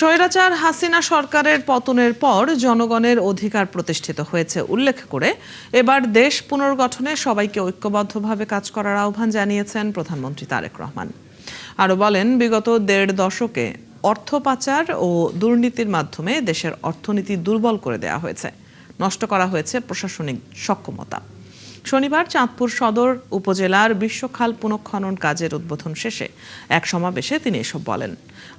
স্বৈরাচার হাসিনা সরকারের পতনের পর জনগণের অধিকার প্রতিষ্ঠিত হয়েছে উল্লেখ করে এবার দেশ পুনর্গঠনে সবাইকে ঐক্যবদ্ধভাবে কাজ করার আহ্বান জানিয়েছেন প্রধানমন্ত্রী তারেক রহমান। আরও বলেন, বিগত ১.৫ দশকে অর্থ পাচার ও দুর্নীতির মাধ্যমে দেশের অর্থনীতি দুর্বল করে দেওয়া হয়েছে, নষ্ট করা হয়েছে প্রশাসনিক সক্ষমতা। শনিবার চাঁদপুর সদর উপজেলার বিশ্বখাল পুনঃখনন কাজের উদ্বোধন শেষে এক সমাবেশে তিনি এসব বলেন।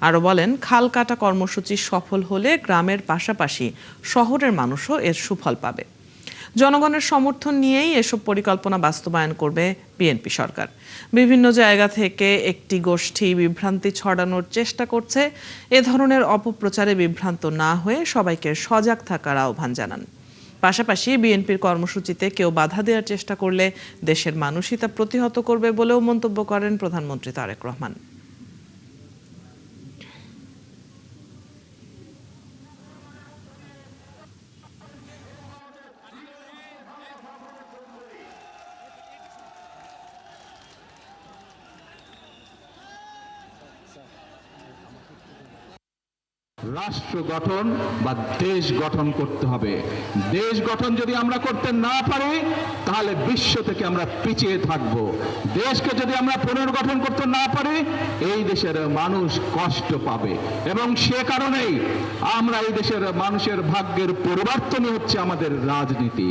আরও বলেন, খাল কাটা কর্মসূচি সফল হলে গ্রামের পাশাপাশি শহরের মানুষও এর সুফল পাবে। জনগণের সমর্থন নিয়েই এসব পরিকল্পনা বাস্তবায়ন করবে বিএনপি সরকার। বিভিন্ন জায়গা থেকে একটি গোষ্ঠী বিভ্রান্তি ছড়ানোর চেষ্টা করছে। এ ধরনের অপপ্রচারে বিভ্রান্ত না হয়ে সবাইকে সজাগ থাকার আহ্বান জানান। পাশাপাশি বিএনপির কর্মসূচিতে কেউ বাধা দেওয়ার চেষ্টা করলে দেশের মানুষই তা প্রতিহত করবে বলেও মন্তব্য করেন প্রধানমন্ত্রী তারেক রহমান। রাষ্ট্র গঠন বা দেশ গঠন করতে হবে। দেশ গঠন যদি আমরা করতে না পারি তাহলে বিশ্ব থেকে আমরা পিছিয়ে থাকব। দেশকে যদি আমরা পুনর্গঠন করতে না পারি এই দেশের মানুষ কষ্ট পাবে, এবং সে কারণেই আমরা এই দেশের মানুষের ভাগ্যের পরিবর্তনই হচ্ছে আমাদের রাজনীতি।